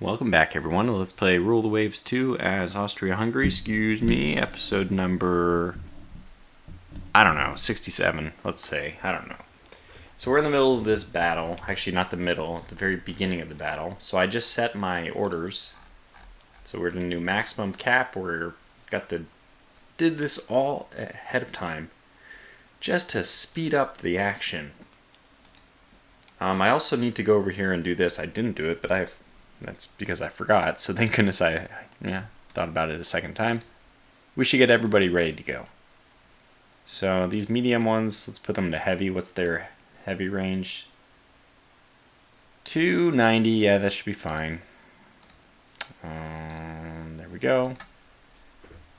Welcome back, everyone. Let's play Rule the Waves 2 as Austria-Hungary. Excuse me, episode number, 67, let's say. I don't know. So we're in the middle of this battle. Actually, not the middle, the very beginning of the battle. So I just set my orders. So we're going to do maximum cap. Did this all ahead of time just to speed up the action. I also need to go over here and do this. I didn't do it, but that's because I forgot, so thank goodness I thought about it a second time. We should get everybody ready to go. So these medium ones, let's put them to heavy. What's their heavy range? 290, yeah, that should be fine. There we go.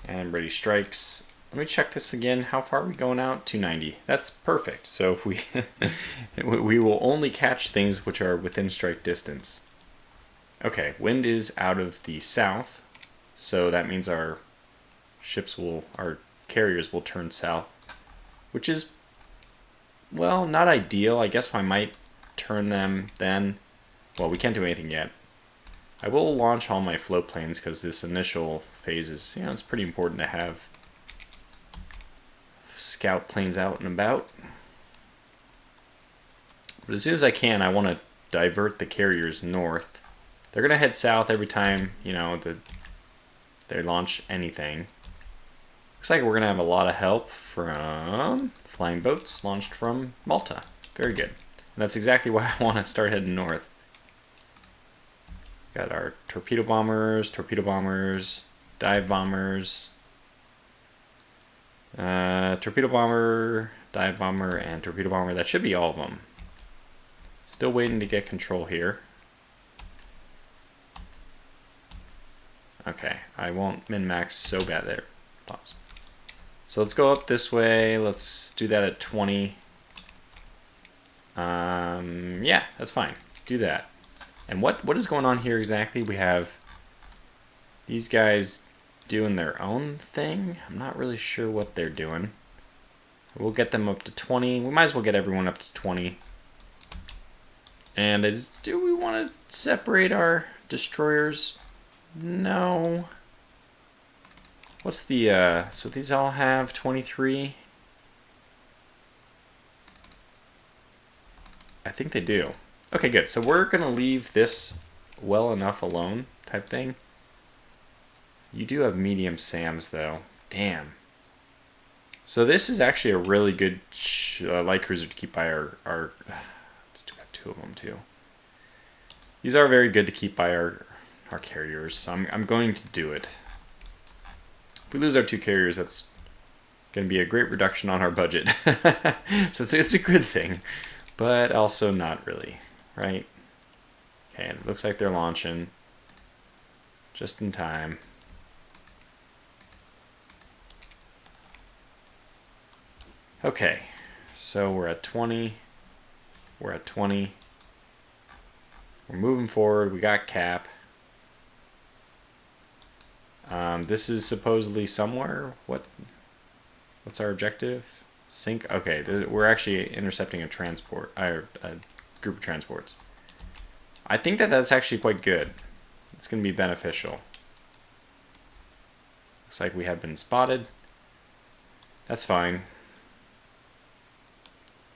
And ready strikes. Let me check this again. How far are we going out? 290. That's perfect. So if we we will only catch things which are within strike distance. Okay, wind is out of the south, so that means our carriers will turn south, which is, well, not ideal. I guess I might turn them then. Well, we can't do anything yet. I will launch all my float planes because this initial phase is, it's pretty important to have scout planes out and about. But as soon as I can, I want to divert the carriers north. They're going to head south every time, they launch anything. Looks like we're going to have a lot of help from flying boats launched from Malta. Very good. And that's exactly why I want to start heading north. Got our torpedo bombers, dive bombers, torpedo bomber, dive bomber, and torpedo bomber. That should be all of them. Still waiting to get control here. Okay, I won't min-max so bad there. Pause. So let's go up this way. Let's do that at 20. Yeah, that's fine. Do that. And what is going on here exactly? We have these guys doing their own thing. I'm not really sure what they're doing. We'll get them up to 20. We might as well get everyone up to 20. And do we want to separate our destroyers? No. What's the, so these all have 23? I think they do. Okay, good. So we're going to leave this well enough alone type thing. You do have medium SAMs, though. Damn. So this is actually a really good light cruiser to keep by our let's do two of them, too. These are very good to keep by our carriers, so I'm going to do it. If we lose our two carriers, that's going to be a great reduction on our budget. So it's a good thing, but also not really, right? Okay, and it looks like they're launching just in time. Okay, so we're at 20. We're at 20. We're moving forward. We got cap. This is supposedly somewhere. What's our objective? Sink. Okay, we're actually intercepting a group of transports. I think that's actually quite good. It's going to be beneficial. Looks like we have been spotted. That's fine.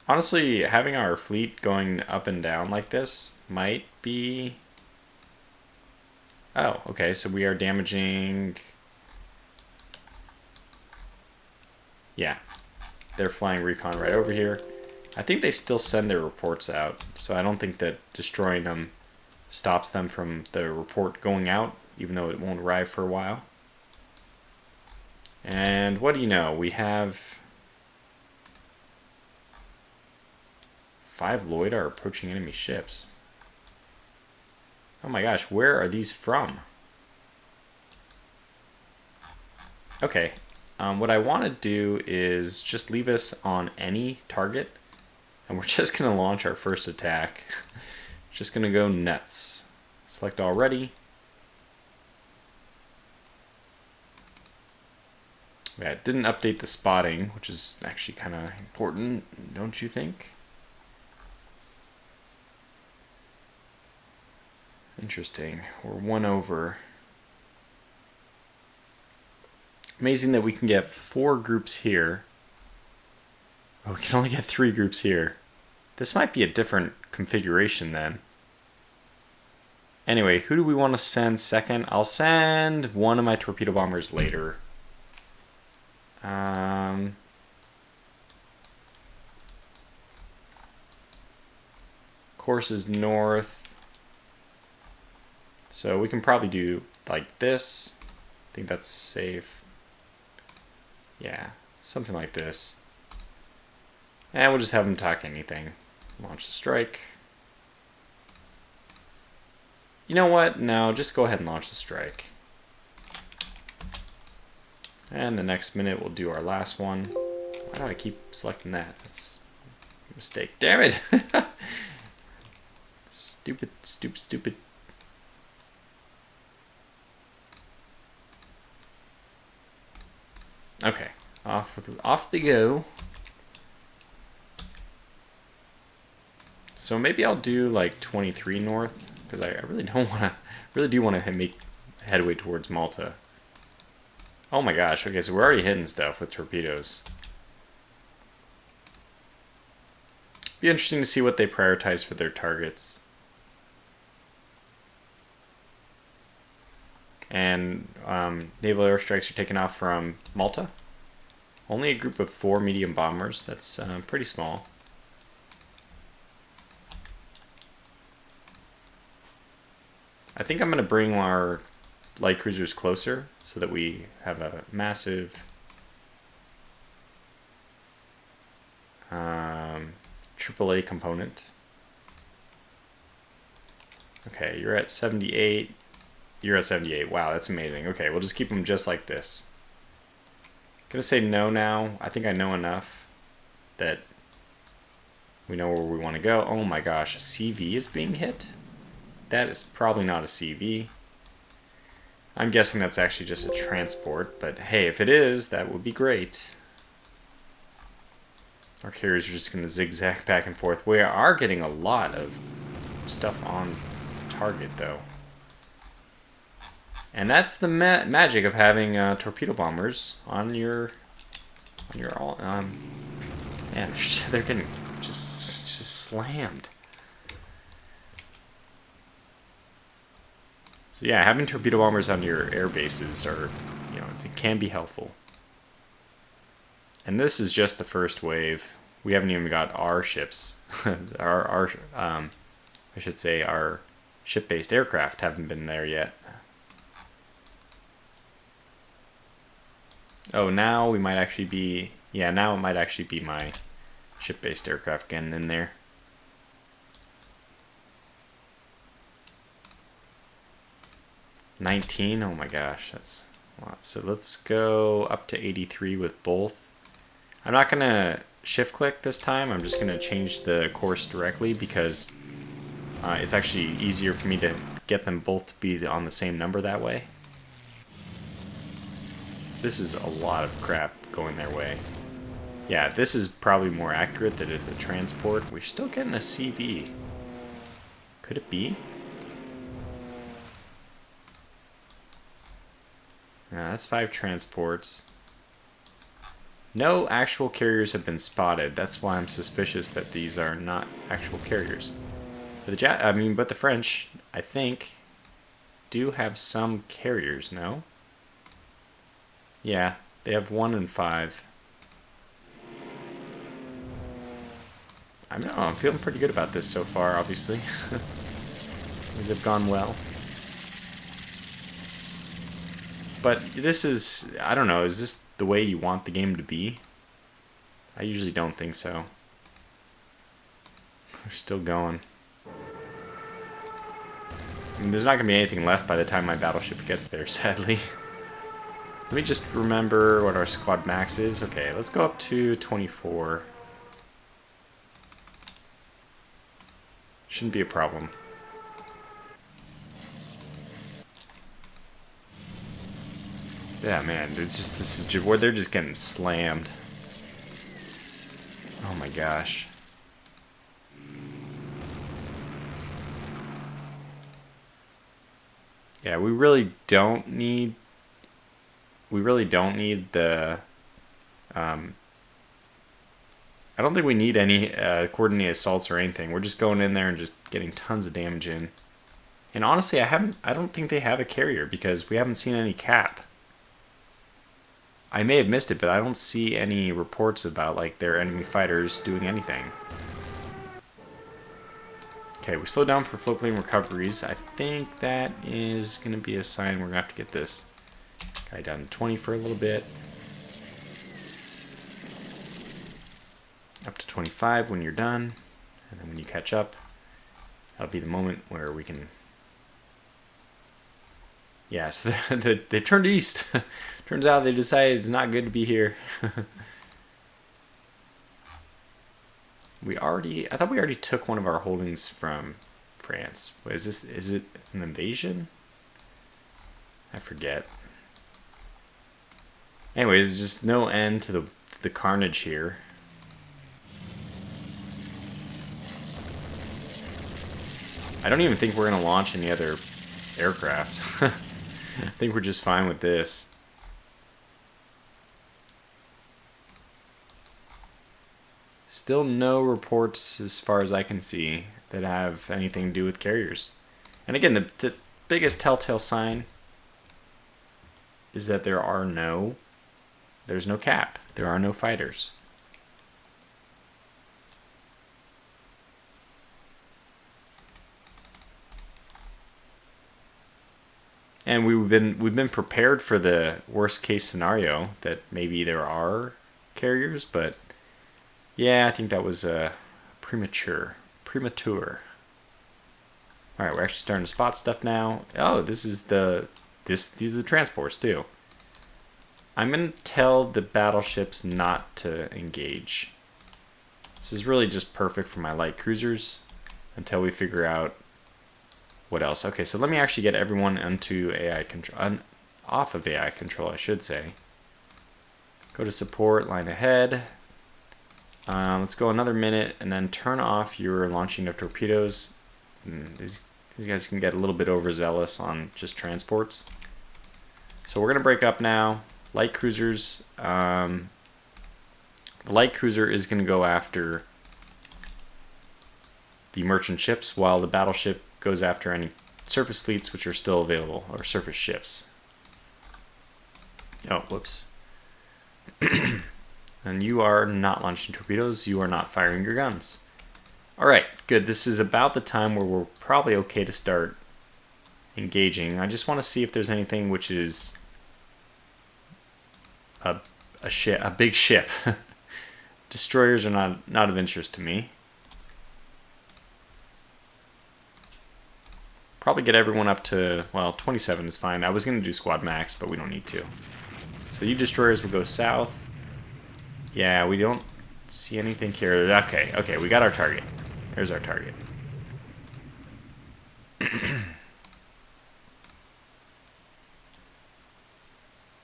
Honestly, having our fleet going up and down like this might be... Oh, okay, so we are damaging... Yeah, they're flying recon right over here. I think they still send their reports out, so I don't think that destroying them stops them from the report going out, even though it won't arrive for a while. And what do you know? We have 5 Lloyd are approaching enemy ships. Oh my gosh, where are these from? Okay, what I want to do is just leave us on any target, and we're just going to launch our first attack. Just going to go nuts. Select already. Yeah, it didn't update the spotting, which is actually kind of important, don't you think? Interesting. We're 1 over. Amazing that we can get 4 groups here. Oh, we can only get 3 groups here. This might be a different configuration then. Anyway, who do we want to send second? I'll send one of my torpedo bombers later. Course is north. So we can probably do like this. I think that's safe. Yeah, something like this. And we'll just have them attack anything. Launch the strike. You know what? No, just go ahead and launch the strike. And the next minute we'll do our last one. Why do I keep selecting that? That's a mistake. Damn it! Stupid, stupid, stupid. Okay, off they go. So maybe I'll do like 23 north because I really don't want to. Really do want to make headway towards Malta. Oh my gosh! Okay, so we're already hitting stuff with torpedoes. Be interesting to see what they prioritize for their targets. And naval airstrikes are taken off from Malta. Only a group of 4 medium bombers. That's pretty small. I think I'm going to bring our light cruisers closer so that we have a massive AAA component. Okay, you're at 78. You're at 78. Wow, that's amazing. Okay, we'll just keep them just like this. Gonna say no now. I think I know enough that we know where we want to go. Oh my gosh, a CV is being hit? That is probably not a CV. I'm guessing that's actually just a transport, but hey, if it is, that would be great. Our carriers are just going to zigzag back and forth. We are getting a lot of stuff on target, though. And that's the magic of having torpedo bombers on your man, they're getting just slammed. So yeah, having torpedo bombers on your air bases are, it can be helpful. And this is just the first wave. We haven't even got our ships. I should say our ship-based aircraft haven't been there yet. Oh, now we might actually be, now it might actually be my ship-based aircraft getting in there. $19, oh my gosh, that's a lot. So let's go up to 83 with both. I'm not gonna shift click this time. I'm just gonna change the course directly because it's actually easier for me to get them both to be on the same number that way. This is a lot of crap going their way. Yeah, this is probably more accurate that it's a transport. We're still getting a CV. Could it be? That's 5 transports. No actual carriers have been spotted. That's why I'm suspicious that these are not actual carriers. But the French, I think, do have some carriers, no? Yeah, they have 1 and 5. I'm feeling pretty good about this so far, obviously. These have gone well. But this is, I don't know, is this the way you want the game to be? I usually don't think so. We're still going. I mean, there's not going to be anything left by the time my battleship gets there, sadly. Let me just remember what our squad max is. Okay, let's go up to 24. Shouldn't be a problem. Yeah, man, it's just, this is where they're just getting slammed. Oh my gosh. Yeah, we really don't need the I don't think we need any coordinated assaults or anything. We're just going in there and just getting tons of damage in. And honestly, I don't think they have a carrier because we haven't seen any cap. I may have missed it, but I don't see any reports about like their enemy fighters doing anything. Okay, we slow down for floatplane recoveries. I think that is going to be a sign we're going to have to get this guy down to 20 for a little bit. Up to 25 when you're done. And then when you catch up, that'll be the moment where we can... Yeah, so they turned east. Turns out they decided it's not good to be here. I thought we already took one of our holdings from France. What is this? Is it an invasion? I forget. Anyways, there's just no end to the carnage here. I don't even think we're going to launch any other aircraft. I think we're just fine with this. Still no reports, as far as I can see, that have anything to do with carriers. And again, the biggest telltale sign is that there's no cap. There are no fighters. And we've been prepared for the worst case scenario that maybe there are carriers, but yeah, I think that was premature. All right, we're actually starting to spot stuff now. Oh, these are the transports too. I'm gonna tell the battleships not to engage. This is really just perfect for my light cruisers until we figure out what else. Okay, so let me actually get everyone onto AI control, off of AI control, I should say. Go to support, line ahead. Let's go another minute and then turn off your launching of torpedoes. These guys can get a little bit overzealous on just transports. So we're gonna break up now. Light cruisers. The light cruiser is gonna go after the merchant ships, while the battleship goes after any surface fleets which are still available, or surface ships. Oh, whoops. And you are not launching torpedoes, you are not firing your guns. Alright, good. This is about the time where we're probably okay to start engaging. I just want to see if there's anything which is a big ship. Destroyers are not of interest to me. Probably get everyone up to, well, 27 is fine. I was going to do squad max, but we don't need to. So you destroyers will go south. Yeah, we don't see anything here. Okay, we got our target. There's our target.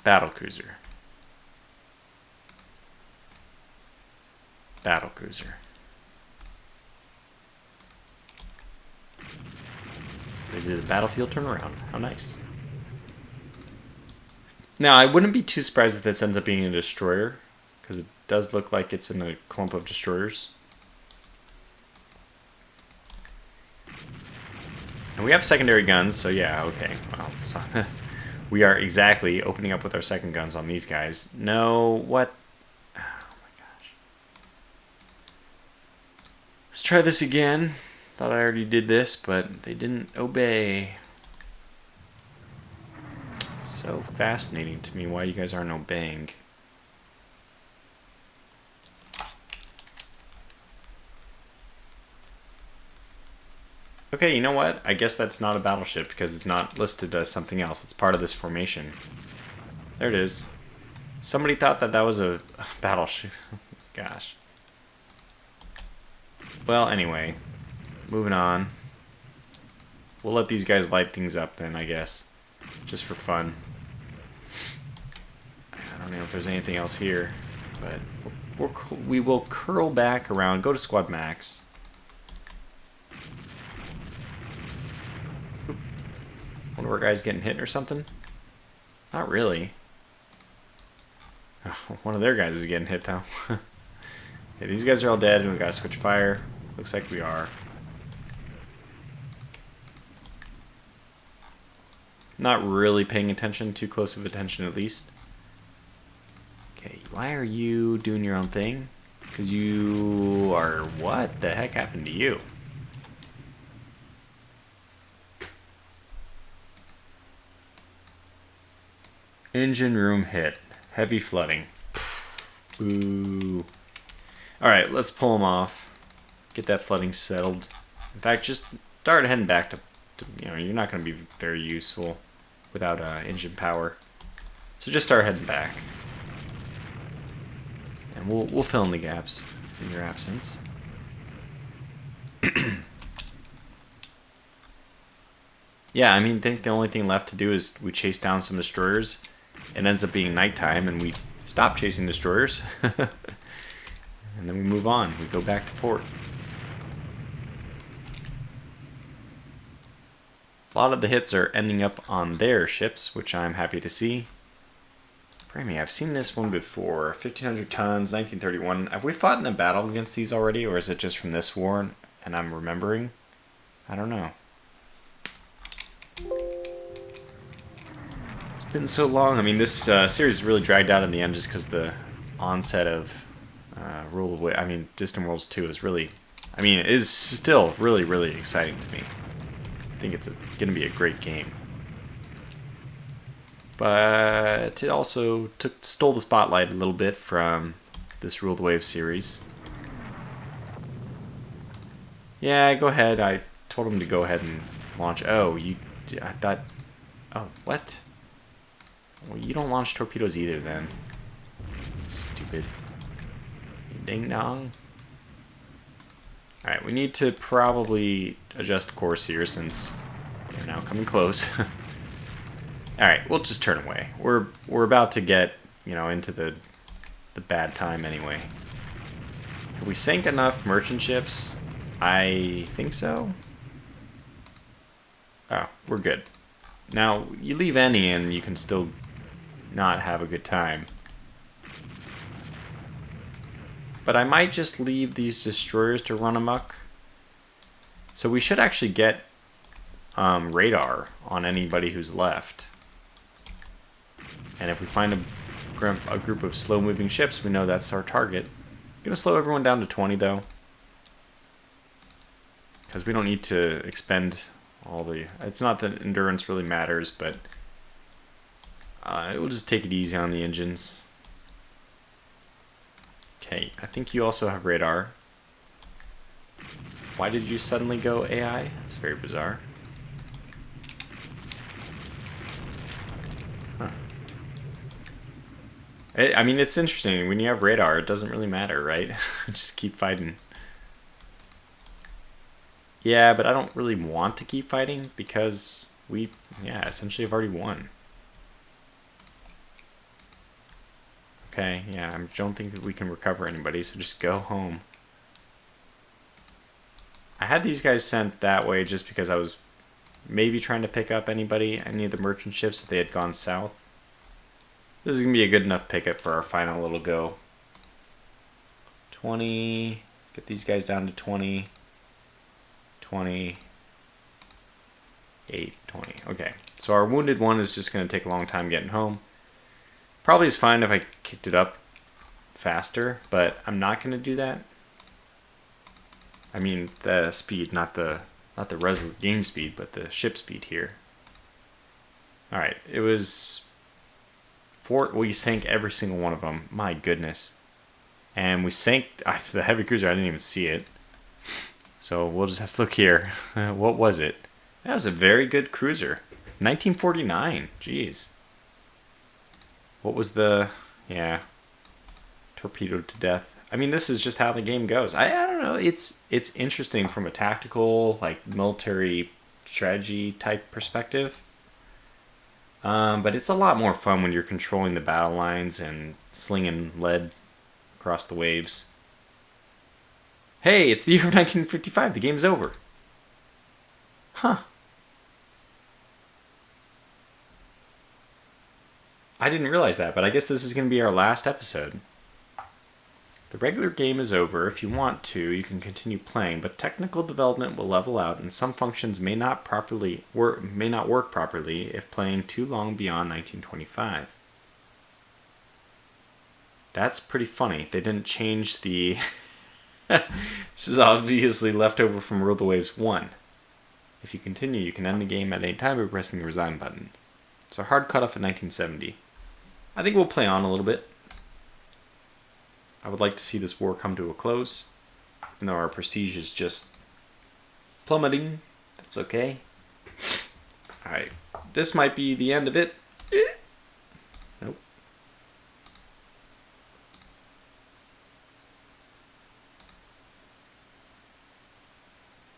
Battlecruiser. Battlecruiser. They did a battlefield turnaround. How nice. Now, I wouldn't be too surprised if this ends up being a destroyer, because it does look like it's in a clump of destroyers. And we have secondary guns, so yeah, okay. Well, so we are exactly opening up with our second guns on these guys. No, what? Oh my gosh. Let's try this again. Thought I already did this, but they didn't obey. So fascinating to me why you guys aren't obeying. Okay, you know what? I guess that's not a battleship because it's not listed as something else. It's part of this formation. There it is. Somebody thought that was a battleship. Gosh. Well, anyway. Moving on. We'll let these guys light things up then, I guess. Just for fun. I don't know if there's anything else here. But we will curl back around. Go to squad max. one of our guys getting hit or something? Not really. Oh, one of their guys is getting hit though. Okay, these guys are all dead and we gotta switch fire. Looks like we are. Not really paying attention, too close of attention at least. Okay, why are you doing your own thing? Because you are... What the heck happened to you? Engine room hit. Heavy flooding. Boo. Alright, let's pull them off. Get that flooding settled. In fact, just start heading back to you know, you're not going to be very useful without engine power. So just start heading back. And we'll fill in the gaps in your absence. Yeah, I mean, I think the only thing left to do is we chase down some destroyers. It ends up being nighttime and we stop chasing destroyers. And then we move on. We go back to port. A lot of the hits are ending up on their ships, which I'm happy to see. Framey, I've seen this one before. 1,500 tons, 1931. Have we fought in a battle against these already, or is it just from this war and I'm remembering? I don't know. It's been so long. I mean, this series really dragged out in the end just because the onset of Distant Worlds 2 is really... I mean, it is still really, really exciting to me. I think it's going to be a great game. But it also stole the spotlight a little bit from this Rule the Wave series. Yeah, go ahead. I told him to go ahead and launch. Oh, I thought... Oh, what? Well, you don't launch torpedoes either, then. Stupid. Ding dong. Alright, we need to probably adjust course here since they're now coming close. Alright, we'll just turn away. We're about to get, you know, into the bad time anyway. Have we sank enough merchant ships? I think so. Oh, we're good. Now, you leave any and you can still not have a good time. But I might just leave these destroyers to run amok. So we should actually get radar on anybody who's left. And if we find a group of slow-moving ships, we know that's our target. I'm going to slow everyone down to 20, though. Because we don't need to expend all the... It's not that endurance really matters, but... we'll just take it easy on the engines. Okay, I think you also have radar. Why did you suddenly go AI? That's very bizarre. Huh. I mean, it's interesting. When you have radar, it doesn't really matter, right? Just keep fighting. Yeah, but I don't really want to keep fighting because we, essentially have already won. Okay, yeah, I don't think that we can recover anybody, so just go home. I had these guys sent that way just because I was maybe trying to pick up any of the merchant ships if they had gone south. This is going to be a good enough pickup for our final little go. 20, get these guys down to 20, 20, 8, 20. Okay, so our wounded one is just going to take a long time getting home. Probably is fine if I kicked it up faster, but I'm not going to do that. I mean the speed, not the game speed, but the ship speed here. All right, it was we sank every single one of them. My goodness, and we sank the heavy cruiser. I didn't even see it, so we'll just have to look here. What was it? That was a very good cruiser, 1949. Jeez. What was the... Yeah. Torpedoed to death. I mean, this is just how the game goes. I don't know. It's interesting from a tactical, like, military strategy type perspective. But it's a lot more fun when you're controlling the battle lines and slinging lead across the waves. Hey, it's the year of 1955. The game's over. Huh. I didn't realize that, but I guess this is going to be our last episode. The regular game is over. If you want to, you can continue playing, but technical development will level out, and some functions may not work properly if playing too long beyond 1925. That's pretty funny. They didn't change the... This is obviously left over from Rule the Waves 1. If you continue, you can end the game at any time by pressing the resign button. So hard cutoff in 1970. I think we'll play on a little bit. I would like to see this war come to a close. Even though our prestige is just plummeting. That's okay. Alright. This might be the end of it. Nope.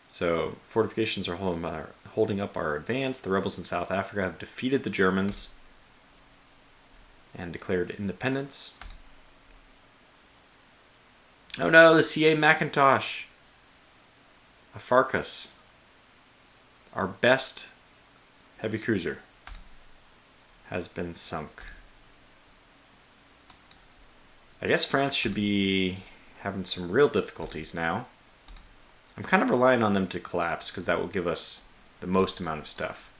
So, fortifications are holding up our advance. The rebels in South Africa have defeated the Germans and declared independence. Oh no, the CA Macintosh. A Farkas. Our best heavy cruiser has been sunk. I guess France should be having some real difficulties now. I'm kind of relying on them to collapse because that will give us the most amount of stuff.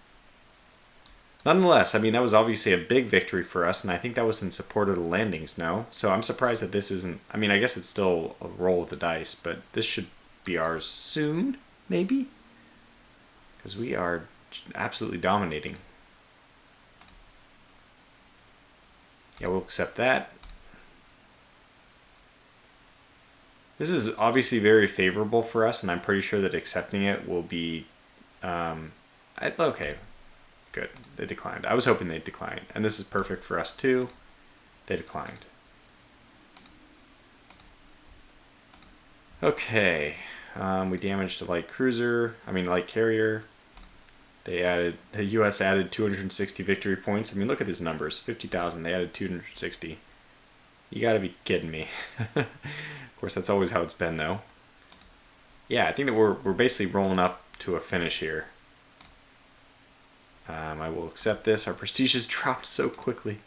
Nonetheless, I mean, that was obviously a big victory for us, and I think that was in support of the landings, no? So I'm surprised that this isn't... I mean, I guess it's still a roll of the dice, but this should be ours soon, maybe? Because we are absolutely dominating. Yeah, we'll accept that. This is obviously very favorable for us, and I'm pretty sure that accepting it will be... okay. Good. They declined. I was hoping they'd decline. And this is perfect for us too. They declined. Okay. We damaged a light carrier. The US added 260 victory points. I mean, look at these numbers. 50,000. They added 260. You gotta be kidding me. Of course, that's always how it's been, though. Yeah, I think that we're basically rolling up to a finish here. I will accept this. Our prestige has dropped so quickly.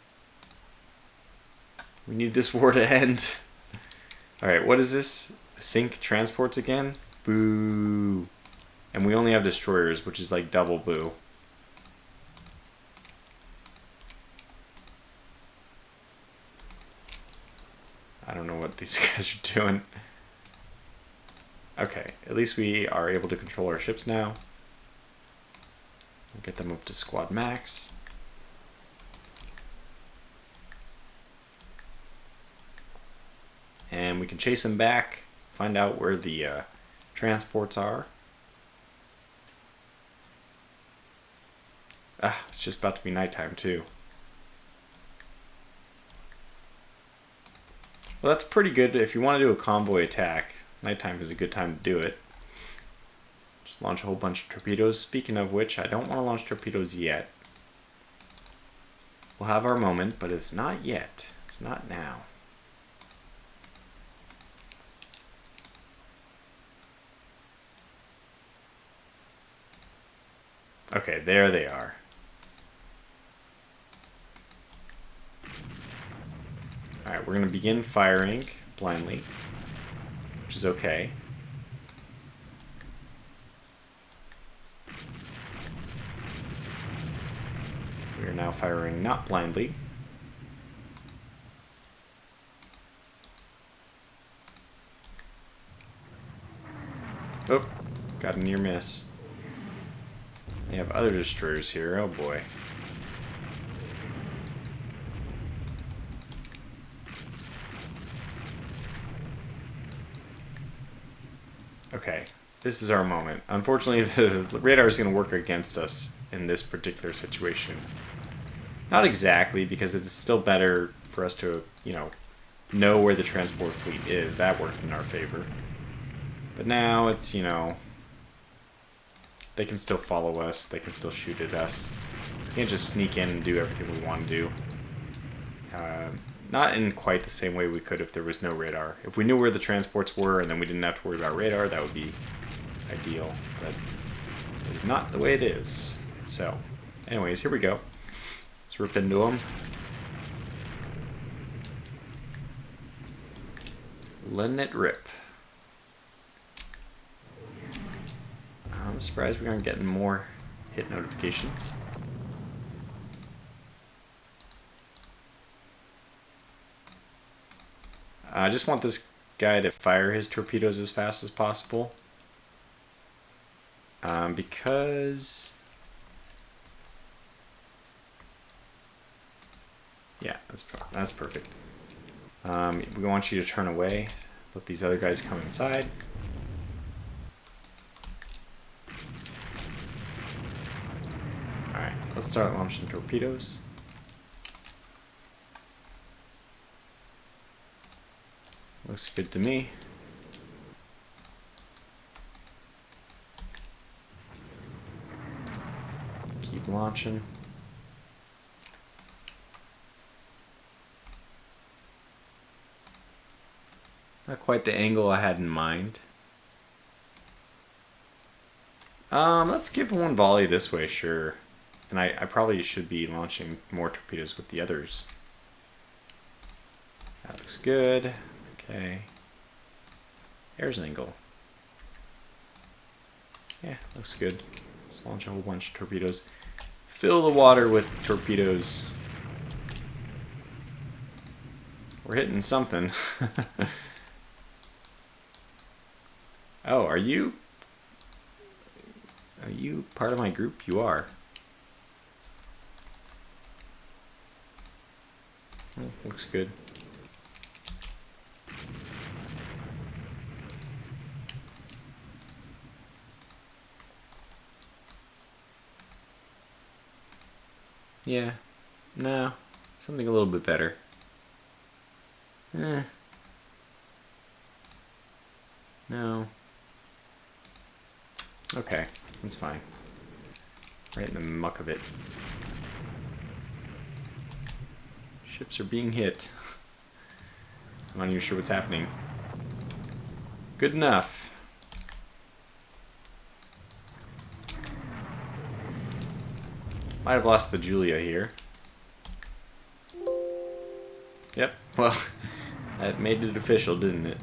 We need this war to end. Alright, what is this? Sink transports again? Boo. And we only have destroyers, which is like double boo. I don't know what these guys are doing. Okay, at least we are able to control our ships now. We'll get them up to squad max. And we can chase them back, find out where the transports are. It's just about to be nighttime too. Well, that's pretty good. If you want to do a convoy attack, nighttime is a good time to do it. Just launch a whole bunch of torpedoes. Speaking of which, I don't want to launch torpedoes yet. We'll have our moment, but it's not yet. It's not now. Okay, there they are. Alright, we're going to begin firing blindly, which is okay. We are now firing not blindly. Oh, got a near miss. They have other destroyers here, oh boy. Okay, this is our moment. Unfortunately, the radar is going to work against us in this particular situation. Not exactly, because it's still better for us to, know where the transport fleet is. That worked in our favor. But now it's, they can still follow us. They can still shoot at us. We can't just sneak in and do everything we want to do. Not in quite the same way we could if there was no radar. If we knew where the transports were and then we didn't have to worry about radar, that would be ideal. But it's not the way it is. So, anyways, here we go. Let's rip into them. Letting it rip. I'm surprised we aren't getting more hit notifications. I just want this guy to fire his torpedoes as fast as possible. Because... yeah, that's perfect. We want you to turn away. Let these other guys come inside. Alright, let's start launching torpedoes. Looks good to me. Keep launching. Not quite the angle I had in mind. Let's give one volley this way, sure. And I probably should be launching more torpedoes with the others. That looks good. Okay. There's an angle. Yeah, looks good. Let's launch a whole bunch of torpedoes. Fill the water with torpedoes. We're hitting something. Oh, are you part of my group? You are. Oh, looks good. Yeah. No. Something a little bit better. No. Okay, that's fine. Right in the muck of it. Ships are being hit. I'm not even sure what's happening. Good enough. Might have lost the Julia here. Yep, well, that made it official, didn't it?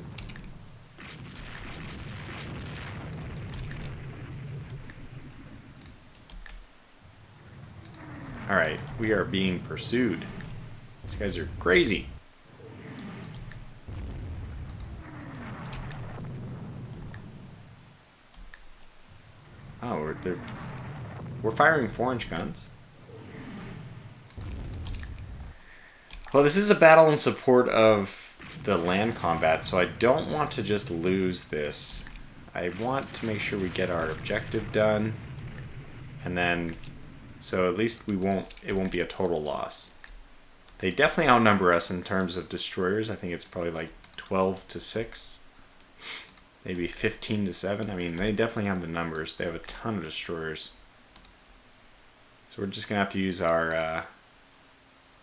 Alright, we are being pursued. These guys are crazy. Oh, we're firing 4-inch guns. Well, this is a battle in support of the land combat, so I don't want to just lose this. I want to make sure we get our objective done, and then, so at least it won't be a total loss. They definitely outnumber us in terms of destroyers. I think it's probably like 12-6, maybe 15-7. I mean, they definitely have the numbers. They have a ton of destroyers. So we're just gonna have to use our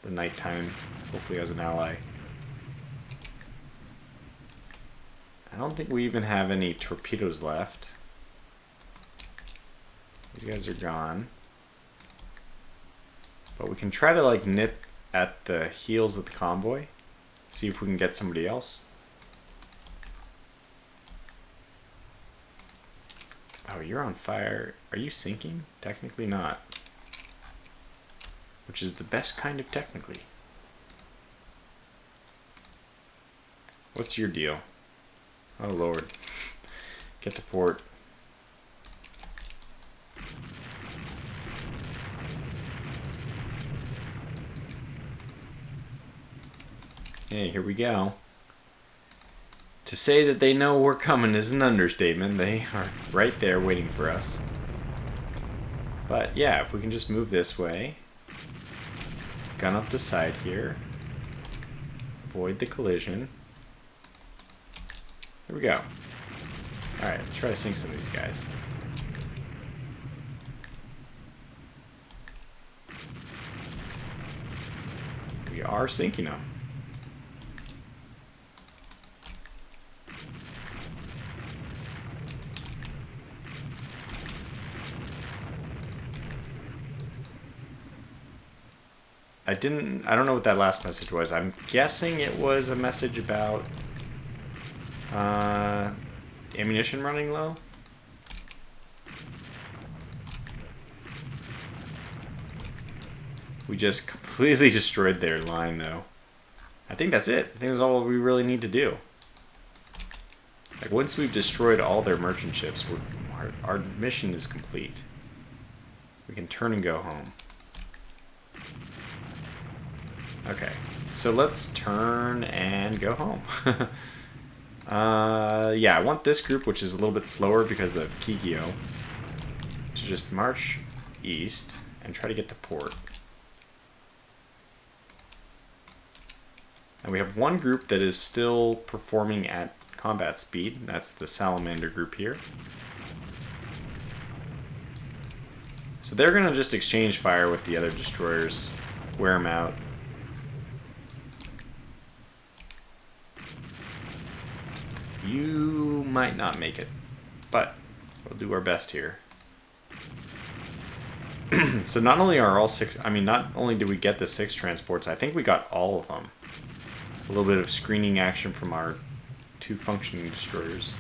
the nighttime, hopefully as an ally. I don't think we even have any torpedoes left. These guys are gone. But we can try to like nip at the heels of the convoy. See if we can get somebody else. Oh, you're on fire. Are you sinking? Technically not. Which is the best kind of technically. What's your deal? Oh Lord. Get to port. Hey, here we go. To say that they know we're coming is an understatement. They are right there waiting for us. But yeah, if we can just move this way. Gun up the side here. Avoid the collision. Here we go. Alright, let's try to sink some of these guys. We are sinking them. I don't know what that last message was. I'm guessing it was a message about Ammunition running low. We just completely destroyed their line, though. I think that's it. I think that's all we really need to do. Like, once we've destroyed all their merchant ships, our mission is complete. We can turn and go home. Okay, so let's turn and go home. Yeah, I want this group, which is a little bit slower because of Kikyo, to just march east and try to get to port. And we have one group that is still performing at combat speed. That's the Salamander group here. So they're going to just exchange fire with the other destroyers, wear them out. You might not make it, but we'll do our best here. So not only are all six, I mean, not only did we get the 6 transports, I think we got all of them. A little bit of screening action from our 2 functioning destroyers.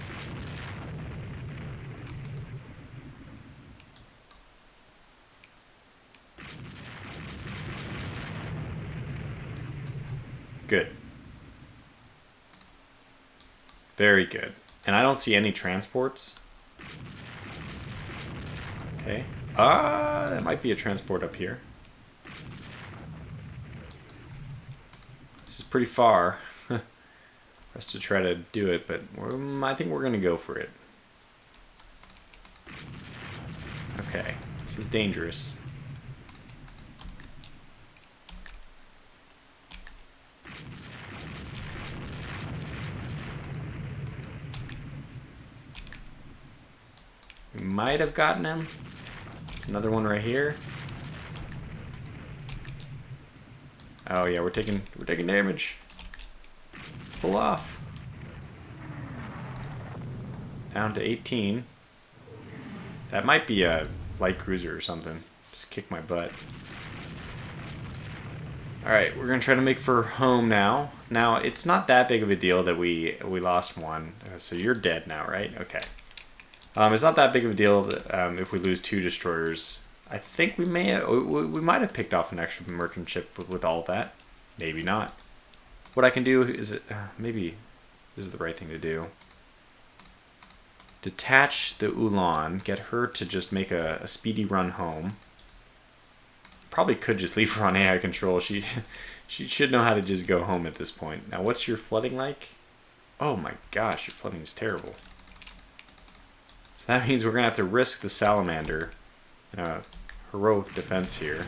Good. Very good. And I don't see any transports. Okay. That might be a transport up here. This is pretty far for us to try to do it, but I think we're going to go for it. Okay. This is dangerous. We might have gotten him. There's another one right here. Oh yeah, we're taking damage. Pull off. Down to 18. That might be a light cruiser or something. Just kick my butt. Alright, we're gonna try to make for home now. Now, it's not that big of a deal that we lost one. So you're dead now, right? Okay. It's not that big of a deal that, if we lose 2 destroyers. I think we might have picked off an extra merchant ship with all of that. Maybe not. What I can do is, maybe this is the right thing to do. Detach the Ulan, get her to just make a speedy run home. Probably could just leave her on AI control. She should know how to just go home at this point. Now, what's your flooding like? Oh my gosh, your flooding is terrible. So that means we're going to have to risk the Salamander in a heroic defense here.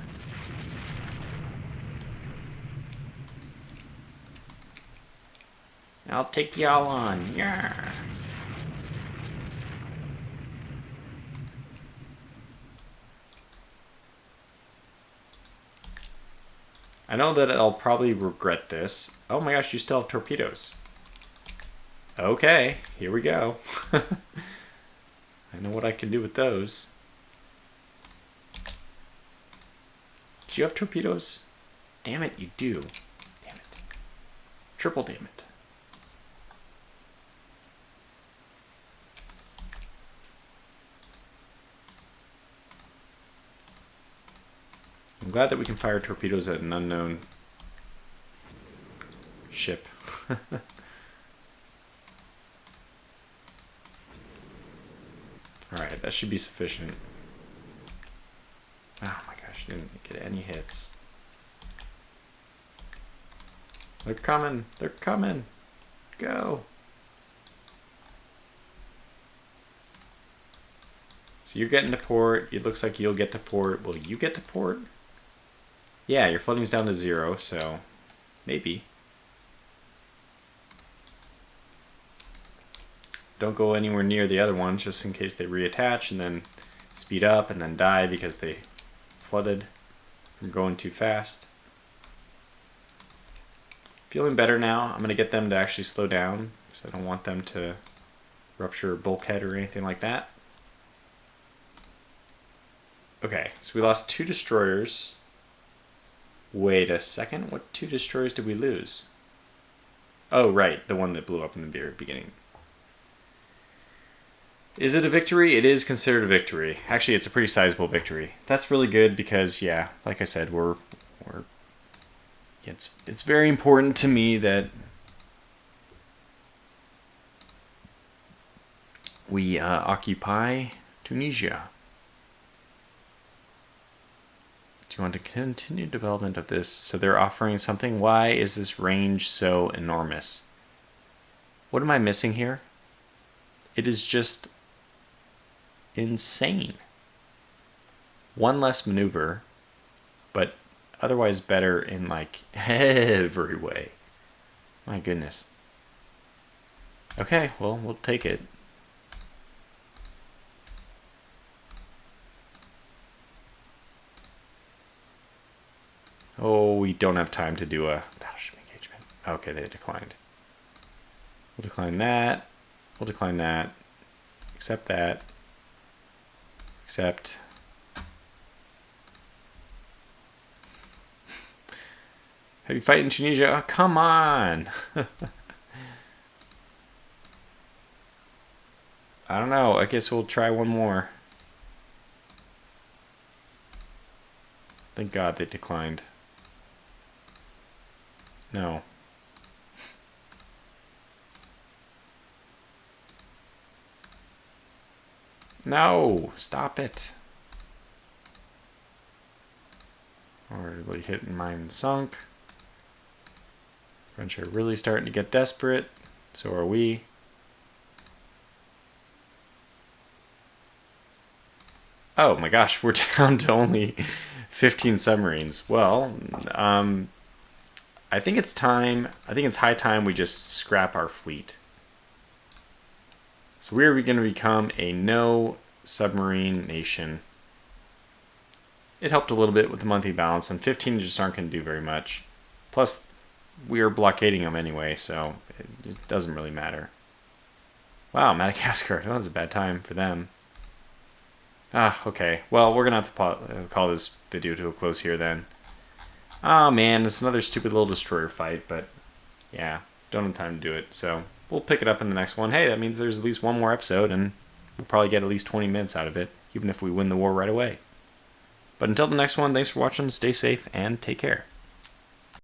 I'll take y'all on. Yeah. I know that I'll probably regret this. Oh my gosh, you still have torpedoes. Okay, here we go. I know what I can do with those. Do you have torpedoes? Damn it, you do. Damn it. Triple damn it. I'm glad that we can fire torpedoes at an unknown ship. Alright, that should be sufficient. Oh my gosh, didn't get any hits. They're coming! They're coming! Go! So you're getting to port. It looks like you'll get to port. Will you get to port? Yeah, your flooding's down to 0, so maybe. Don't go anywhere near the other ones just in case they reattach and then speed up and then die because they flooded from going too fast. Feeling better now. I'm going to get them to actually slow down because I don't want them to rupture a bulkhead or anything like that. Okay, so we lost 2 destroyers. Wait a second, what 2 destroyers did we lose? Oh, right, the one that blew up in the very beginning. Is it a victory? It is considered a victory. Actually, it's a pretty sizable victory. That's really good because, yeah, like I said, it's very important to me that we occupy Tunisia. Do you want to continue development of this? So they're offering something. Why is this range so enormous? What am I missing here? It is just insane. One less maneuver, but otherwise better in like every way. My goodness. Okay, well, we'll take it. Oh, we don't have time to do a battleship engagement. Okay, they declined. We'll decline that. We'll decline that. Accept that. Accept. Have you fight in Tunisia? Oh, come on. I don't know. I guess we'll try one more. Thank God they declined. No. No, stop it. Already hitting mine sunk. French are really starting to get desperate. So are we. Oh my gosh, we're down to only 15 submarines. Well, I think it's time. I think it's high time we just scrap our fleet. So we're going to become a no submarine nation. It helped a little bit with the monthly balance, and 15 just aren't going to do very much. Plus, we are blockading them anyway, so it doesn't really matter. Wow, Madagascar. That was a bad time for them. Ah, okay. Well, we're going to have to call this video to a close here then. Oh man, it's another stupid little destroyer fight, but yeah, don't have time to do it, so we'll pick it up in the next one. Hey, that means there's at least one more episode, and we'll probably get at least 20 minutes out of it, even if we win the war right away. But until the next one, thanks for watching, stay safe, and take care.